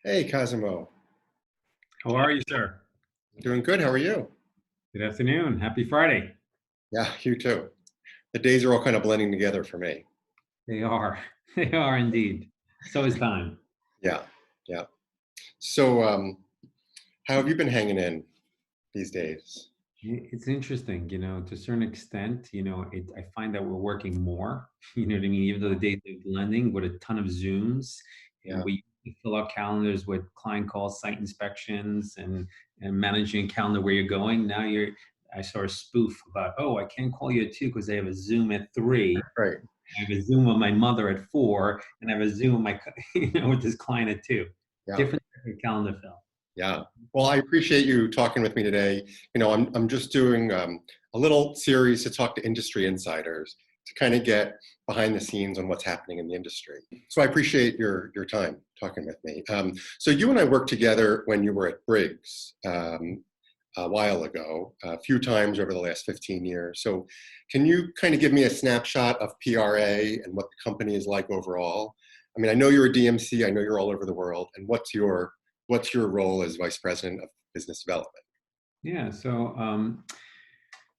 Hey, Cosimo. How are you, sir? Doing good. How are you? Good afternoon. Happy Friday. Yeah, you too. The days are all kind of blending together for me. They are. They are indeed. So is time. Yeah, yeah. So, how have you been hanging in these days? It's interesting, to a certain extent, I find that we're working more, you know what I mean? Even though the days are blending with a ton of Zooms, and Yeah, we fill out calendars with client calls, site inspections, and managing a calendar where you're going. I saw a spoof about, oh, I can't call you at 2 because I have a Zoom at 3. right. I have a Zoom with my mother at 4, and I have a Zoom with with this client at 2. Yeah, Different calendar fill. yeah. Well, I appreciate you talking with me today. I'm just doing a little series to talk to industry insiders to kind of get behind the scenes on what's happening in the industry. So I appreciate your time talking with me. So you and I worked together when you were at Briggs. A while ago, a few times over the last 15 years. So can you kind of give me a snapshot of PRA and what the company is like overall? I mean, I know you're a DMC, I know you're all over the world, and what's your role as Vice President of Business Development? Yeah, so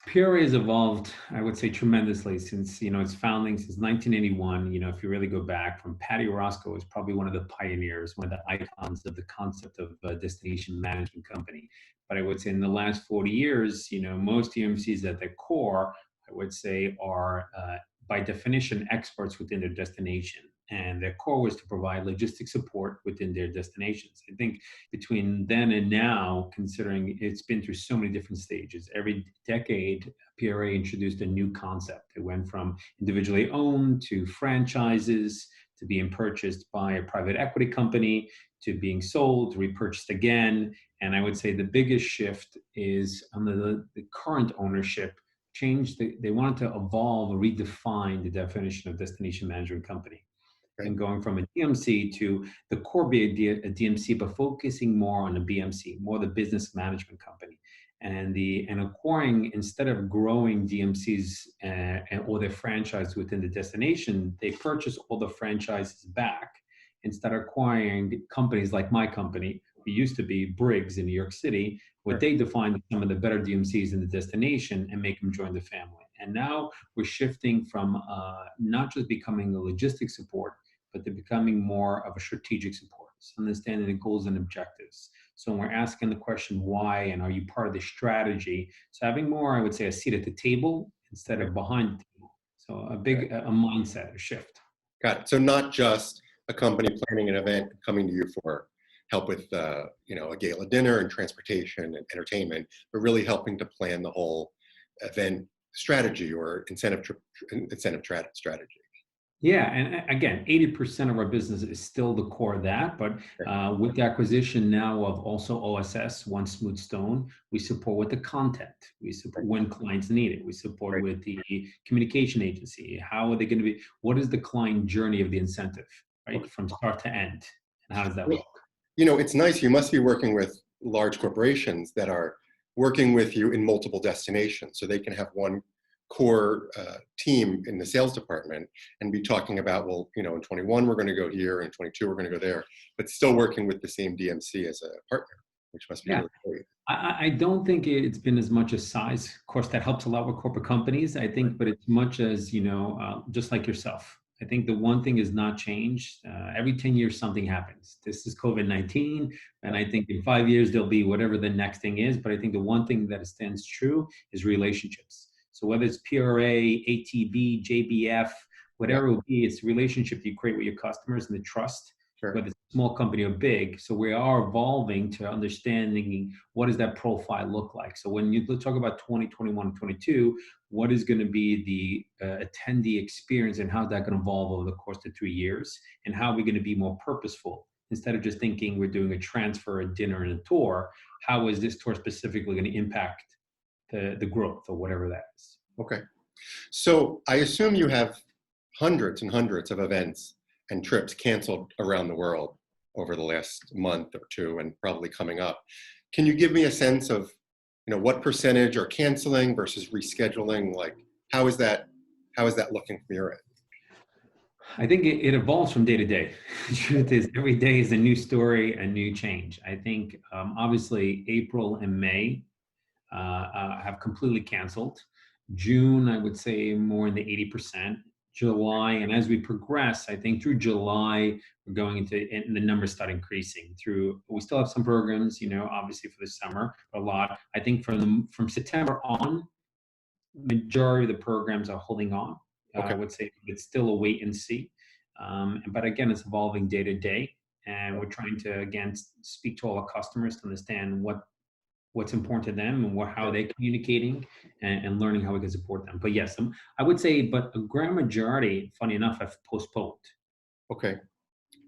PRA has evolved, I would say, tremendously since its founding since 1981. If you really go back, from Patty Roscoe is probably one of the pioneers, one of the icons of the concept of a destination management company. But I would say in the last 40 years, most DMCs at their core, I would say, are by definition experts within their destination. And their core was to provide logistics support within their destinations. I think between then and now, considering it's been through so many different stages, every decade, PRA introduced a new concept. It went from individually owned to franchises to being purchased by a private equity company to being sold, repurchased again. And I would say the biggest shift is under the current ownership changed. They wanted to evolve or redefine the definition of destination management company, Okay. and going from a DMC to the core be a DMC, but focusing more on a BMC, more the business management company, and acquiring, instead of growing DMCs or their franchise within the destination, they purchase all the franchises back and start acquiring companies like my company, who used to be Briggs in New York City, what Sure. they define as some of the better DMCs in the destination, and make them join the family. And now we're shifting from not just becoming a logistics support, but they're becoming more of a strategic support, so understanding the goals and objectives. So when we're asking the question why and are you part of the strategy, so having more, I would say, a seat at the table instead Okay. of behind the table. So a Okay. big a mindset, a shift. Got it. So not just a company planning an event coming to you for help with a gala dinner and transportation and entertainment, but really helping to plan the whole event strategy or strategy. Yeah, and again, 80% of our business is still the core of that. But with the acquisition now of also OSS, One Smooth Stone, we support with the content. We support Right. when clients need it. We support Right. with the communication agency. How are they going to be? What is the client journey of the incentive, right, Okay. from start to end? And how does that Well, look? it's nice. You must be working with large corporations that are working with you in multiple destinations, so they can have one core team in the sales department and be talking about, well, in 21 we're going to go here, in 22 we're going to go there, but still working with the same DMC as a partner, which must be Yeah. really great. I don't think it's been as much as size. Of course, that helps a lot with corporate companies, I Right. think, but it's much as, just like yourself. I think the one thing is not changed. Every 10 years, something happens. This is COVID-19. And Yeah. I think in 5 years, there'll be whatever the next thing is. But I think the one thing that stands true is relationships. So whether it's PRA, ATB, JBF, Yeah. whatever it will be, it's the relationship you create with your customers and the trust, Sure. whether it's a small company or big. So we are evolving to understanding what does that profile look like. So when you talk about 2021 and 22, what is going to be the attendee experience, and how's that going to evolve over the course of 3 years, and how are we going to be more purposeful instead of just thinking we're doing a transfer, a dinner, and a tour? How is this tour specifically going to impact the growth or whatever that is? Okay. So I assume you have hundreds and hundreds of events and trips canceled around the world over the last month or two, and probably coming up. Can you give me a sense of, what percentage are canceling versus rescheduling? Like, how is that, how is that looking from your end? I think it evolves from day to day. The truth is, every day is a new story, a new change. I think obviously April and May have completely canceled. June, I would say more in the 80%. July, and as we progress, I think through July, we're going into, and the numbers start increasing through, we still have some programs, obviously for the summer, but a lot. I think from September on, majority of the programs are holding on. I Okay. would say it's still a wait and see. But again, it's evolving day to day. And we're trying to, again, speak to all our customers to understand what's important to them and how they're communicating, and learning how we can support them. But yes, I would say, but a grand majority, funny enough, have postponed. Okay.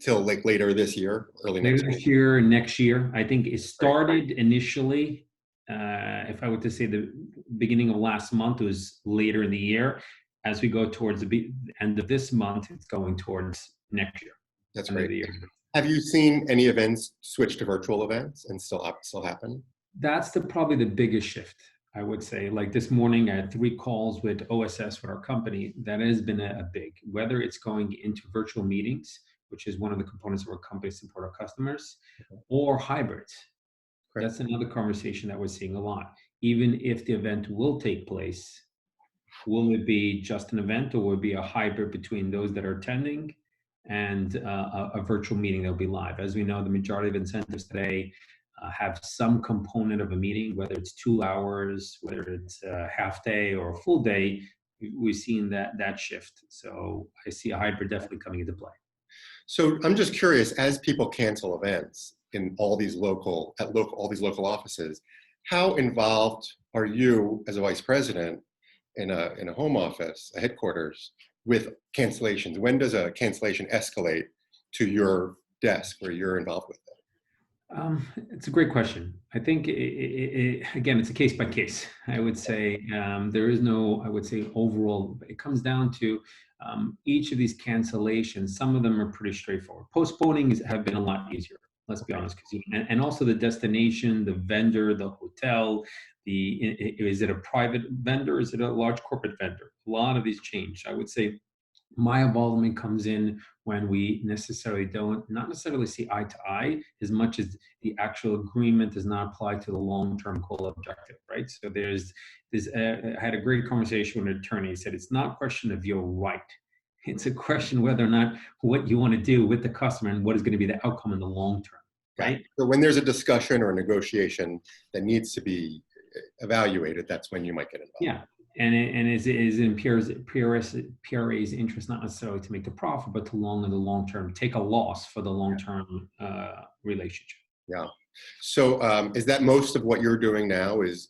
Till like later this year, early Later next year. this year, next year, I think it Right. started initially, if I were to say the beginning of last month, it was later in the year. As we go towards the end of this month, it's going towards next year, That's end of great. the year. Have you seen any events switch to virtual events and still happen? That's probably the biggest shift, I would say. Like this morning, I had 3 calls with OSS with our company. That has been a big, whether it's going into virtual meetings, which is one of the components of our company to support our customers, or hybrids. Great. That's another conversation that we're seeing a lot. Even if the event will take place, will it be just an event, or will it be a hybrid between those that are attending and a virtual meeting that will be live? As we know, the majority of incentives today have some component of a meeting, whether it's 2 hours, whether it's a half day or a full day. We've seen that shift. So I see a hybrid definitely coming into play. So I'm just curious, as people cancel events in all these all these local offices, how involved are you as a vice president in a home office, a headquarters, with cancellations? When does a cancellation escalate to your desk where you're involved with it? It's a great question. I think again, it's a case by case. I would say there is no, I would say overall, it comes down to each of these cancellations. Some of them are pretty straightforward. Postponing have been a lot easier. Let's be honest, because and also the destination, the vendor, the hotel, is it a private vendor? Is it a large corporate vendor? A lot of these change. I would say my involvement comes in when we not necessarily see eye to eye, as much as the actual agreement does not apply to the long-term goal objective, right? So I had a great conversation with an attorney. He said, it's not a question of you're right. It's a question whether or not what you want to do with the customer and what is going to be the outcome in the long term, right? So when there's a discussion or a negotiation that needs to be evaluated, that's when you might get involved. Yeah. And is in PRA's interest, not necessarily to make the profit, but to in the long term, take a loss for the long term relationship. Yeah. So is that most of what you're doing now is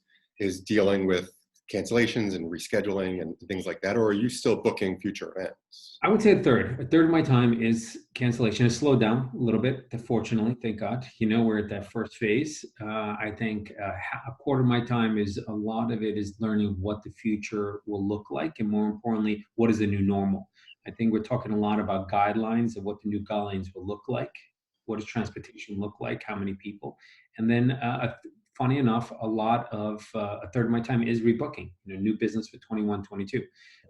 dealing with cancellations and rescheduling and things like that, or are you still booking future events? I would say a third. A third of my time is cancellation. It's slowed down a little bit, fortunately, thank God. We're at that first phase. I think a quarter of my time is, a lot of it is learning what the future will look like, and more importantly, what is the new normal. I think we're talking a lot about guidelines of what the new guidelines will look like. What does transportation look like? How many people? And then funny enough, a third of my time is rebooking, new business for 21, 22.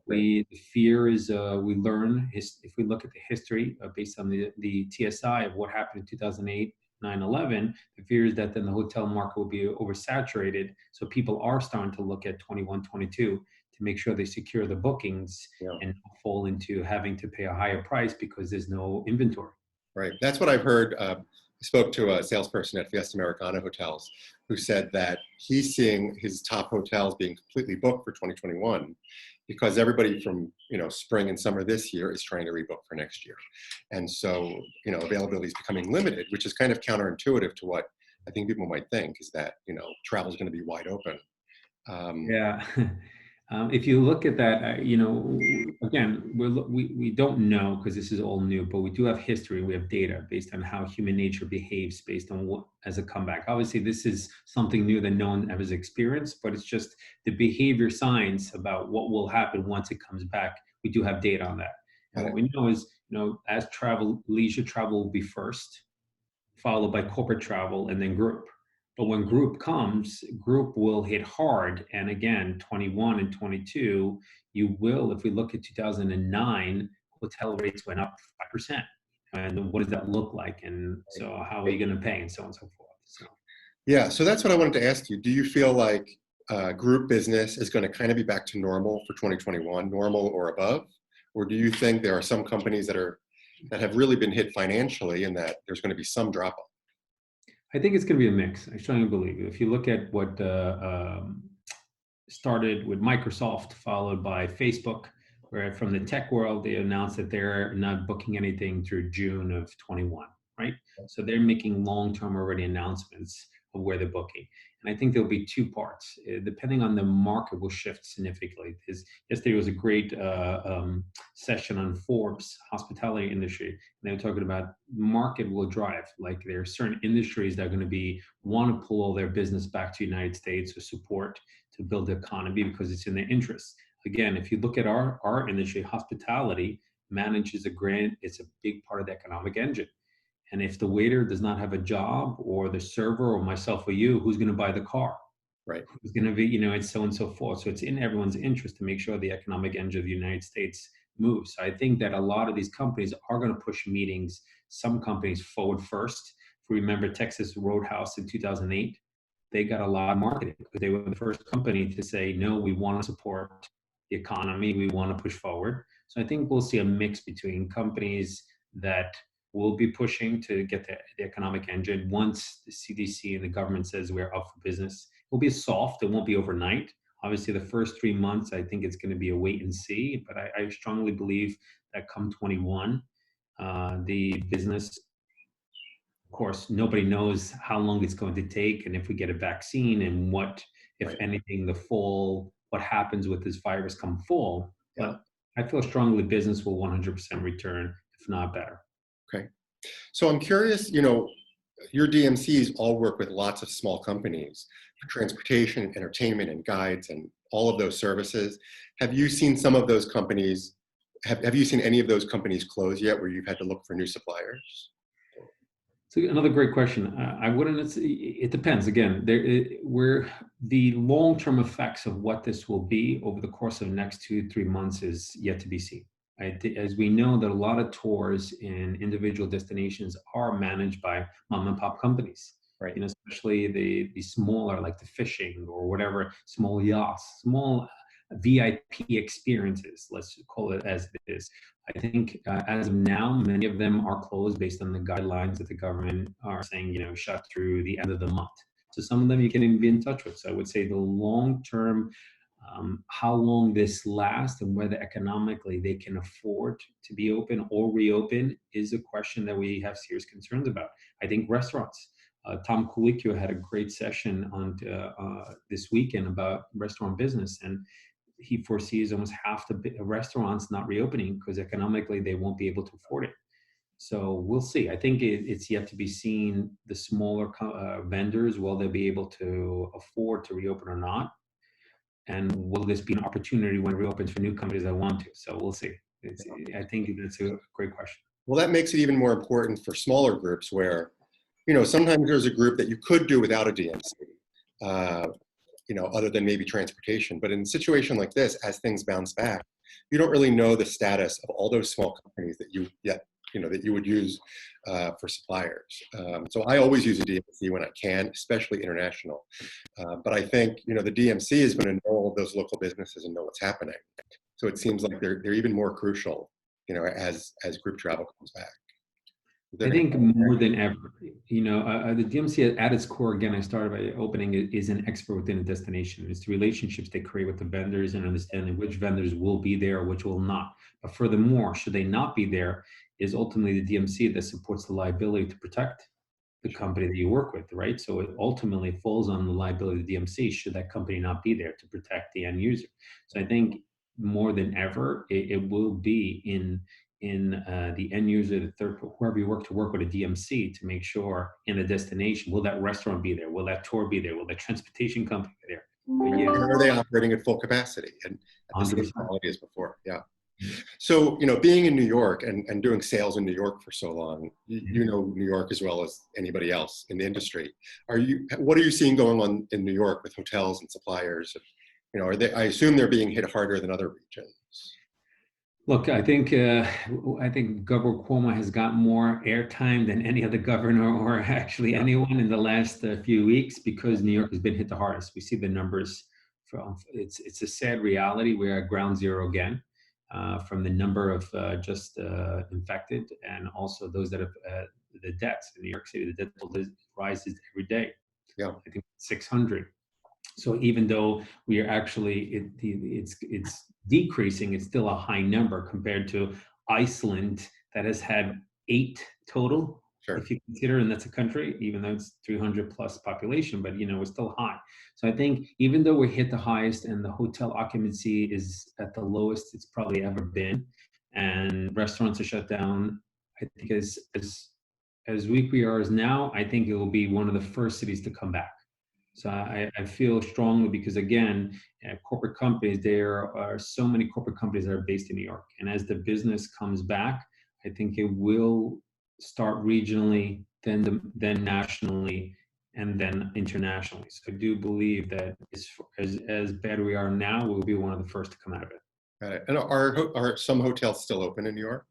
The fear is we learn, if we look at the history based on the TSI of what happened in 2008, 9/11, the fear is that then the hotel market will be oversaturated. So people are starting to look at 21, 22 to make sure they secure the bookings, and not fall into having to pay a higher price because there's no inventory. Right. That's what I've heard. I spoke to a salesperson at Fiesta Americana Hotels who said that he's seeing his top hotels being completely booked for 2021 because everybody from spring and summer this year is trying to rebook for next year. And so availability is becoming limited, which is kind of counterintuitive to what I think people might think, is that travel is going to be wide open. Yeah. If you look at that, again, we don't know because this is all new, but we do have history. We have data based on how human nature behaves based on what as a comeback. Obviously, this is something new that no one ever has experienced, but it's just the behavior science about what will happen once it comes back. We do have data on that. And what we know is, as leisure travel will be first, followed by corporate travel, and then group. But when group comes, group will hit hard. And again, 21 and 22, you will, if we look at 2009, hotel rates went up 5%. And what does that look like? And so how are you going to pay, and so on and so forth. So. Yeah, so that's what I wanted to ask you. Do you feel like group business is going to kind of be back to normal for 2021, normal or above? Or do you think there are some companies that have really been hit financially and that there's going to be some drop off? I think it's going to be a mix. I strongly believe. If you look at what started with Microsoft, followed by Facebook, where from the tech world, they announced that they're not booking anything through June of 21, right? So they're making long-term already announcements of where they're booking. And I think there'll be two parts. Depending on the market will shift significantly. Yesterday was a great session on Forbes hospitality industry. And they were talking about market will drive. Like there are certain industries that are going to want to pull all their business back to the United States or support to build the economy because it's in their interest. Again, if you look at our industry, hospitality manages it's a big part of the economic engine. And if the waiter does not have a job, or the server, or myself or you, who's going to buy the car? Right. Who's going to be, and so on and so forth. So it's in everyone's interest to make sure the economic engine of the United States moves. So I think that a lot of these companies are going to push meetings, some companies forward first. If we remember Texas Roadhouse in 2008, they got a lot of marketing because they were the first company to say, no, we want to support the economy, we want to push forward. So I think we'll see a mix between companies that will be pushing to get the economic engine once the CDC and the government says we're up for business. It will be soft, it won't be overnight. Obviously, the first 3 months, I think it's going to be a wait and see, but I strongly believe that come 21, the business, of course, nobody knows how long it's going to take, and if we get a vaccine, and what, if anything, what happens with this virus come fall. Yeah. But I feel strongly business will 100% return, if not better. Okay. So I'm curious, your DMCs all work with lots of small companies for transportation, entertainment, and guides, and all of those services. Have you seen some of those companies, have you seen any of those companies close yet where you've had to look for new suppliers? So another great question. I wouldn't. It depends. Again, the long-term effects of what this will be over the course of the next 2-3 months is yet to be seen. As we know, that a lot of tours in individual destinations are managed by mom and pop companies. Right. Especially the smaller, like the fishing or whatever, small yachts, small VIP experiences. Let's call it as it is. I think as of now, many of them are closed based on the guidelines that the government are saying, shut through the end of the month. So some of them you can even be in touch with. So I would say the long-term, how long this lasts and whether economically they can afford to be open or reopen is a question that we have serious concerns about. I think restaurants. Tom Colicchio had a great session on this weekend about restaurant business, and he foresees almost half the restaurants not reopening because economically they won't be able to afford it. So we'll see. I think it's yet to be seen. The smaller vendors, will they be able to afford to reopen or not? And will this be an opportunity when it reopens for new companies that want to? So we'll see. I think that's a great question. Well, that makes it even more important for smaller groups where, sometimes there's a group that you could do without a DMC. Other than maybe transportation. But in a situation like this, as things bounce back, you don't really know the status of all those small companies that you would use for suppliers. So I always use a DMC when I can, especially international. But I think, the DMC is going to know all those local businesses and know what's happening. So it seems like they're even more crucial, as group travel comes back. I think more than ever, the DMC at its core, again, I started by opening it, is an expert within a destination. It's the relationships they create with the vendors and understanding which vendors will be there or which will not. But furthermore, should they not be there, is ultimately the DMC that supports the liability to protect the company that you work with, right? So it ultimately falls on the liability of the DMC should that company not be there to protect the end user. So I think more than ever, it will be in the end user, the third, whoever you work with a DMC to make sure in the destination, will that restaurant be there? Will that tour be there? Will that transportation company be there? And are they operating at full capacity and at the same quality as before? Yeah. So, being in New York and doing sales in New York for so long, you know New York as well as anybody else in the industry. What are you seeing going on in New York with hotels and suppliers? I assume they're being hit harder than other regions. Look, I think Governor Cuomo has got more airtime than any other governor or actually Yeah, anyone in the last few weeks because New York has been hit the hardest. We see the numbers from it's a sad reality. We're at ground zero again from the number of just infected and also those that have the deaths in New York City. The death toll rises every day. yeah, I think 600. So even though we are actually it's decreasing, it's still a high number compared to Iceland that has had 8 total, sure. if you consider, and that's a country, even though it's 300 plus population, but it's still high. So I think even though we hit the highest and the hotel occupancy is at the lowest it's probably ever been, and restaurants are shut down, I think as weak we are as now, I think it will be one of the first cities to come back. So I feel strongly because again, corporate companies, there are so many corporate companies that are based in New York. And as the business comes back, I think it will start regionally, then nationally, and then internationally. So I do believe that as bad we are now, we'll be one of the first to come out of it. Got it. And are some hotels still open in New York?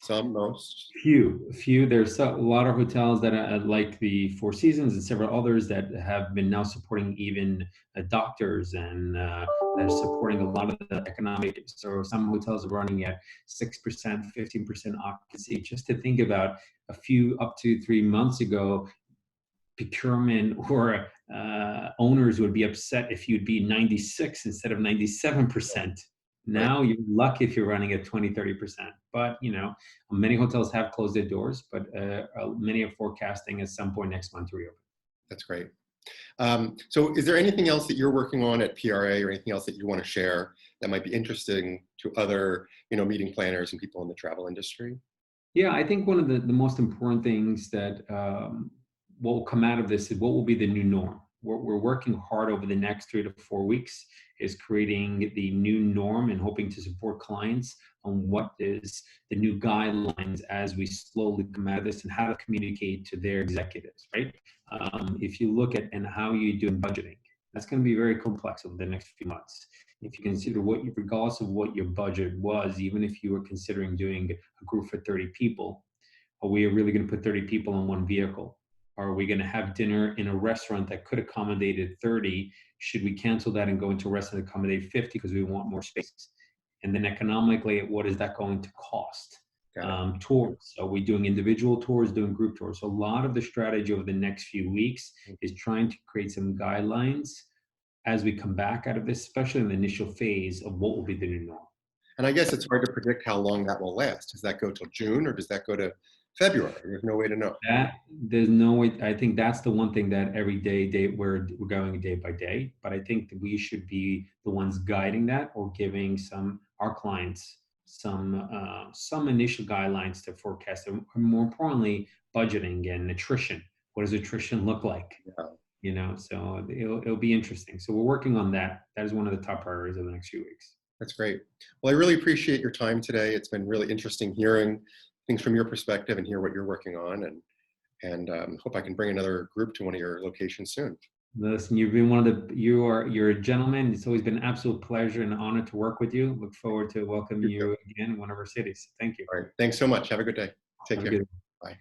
Some, most? Few. There's a lot of hotels that are like the Four Seasons and several others that have been now supporting even doctors and they're supporting a lot of the economic. So some hotels are running at 6%, 15% occupancy. Just to think about a few up to 3 months ago, procurement or owners would be upset if you'd be 96 instead of 97%. Right. Now you're lucky if you're running at 20, 30%. But, many hotels have closed their doors, but many are forecasting at some point next month to reopen. That's great. So is there anything else that you're working on at PRA or anything else that you want to share that might be interesting to other, meeting planners and people in the travel industry? Yeah, I think one of the most important things that what will come out of this is what will be the new norm. We're working hard over the next 3 to 4 weeks is creating the new norm and hoping to support clients on what is the new guidelines as we slowly come out of this and how to communicate to their executives, right? If you look at and how you do budgeting, that's going to be very complex over the next few months. If you consider regardless of what your budget was, even if you were considering doing a group for 30 people, are we really going to put 30 people in one vehicle? Are we going to have dinner in a restaurant that could accommodate 30? Should we cancel that and go into a restaurant that accommodate 50 because we want more space? And then economically, what is that going to cost? Got it. Tours. Are we doing individual tours, doing group tours? So a lot of the strategy over the next few weeks is trying to create some guidelines as we come back out of this, especially in the initial phase of what will be the new norm. And I guess it's hard to predict how long that will last. Does that go till June or does that go to February? There's no way to know. That there's no way. I think that's the one thing that every day we're going day by day. But I think that we should be the ones guiding that or giving our clients some initial guidelines to forecast, and more importantly, budgeting and attrition. What does attrition look like? Yeah, So it'll be interesting. So we're working on that. That is one of the top priorities of the next few weeks. that's great. Well, I really appreciate your time today. It's been really interesting hearing things from your perspective and hear what you're working on. And hope I can bring another group to one of your locations soon. Listen, you've been you're a gentleman. It's always been an absolute pleasure and honor to work with you. Look forward to welcoming You too. you again in one of our cities. Thank you. All right. Thanks so much. Have a good day. Take Have a care. good Bye.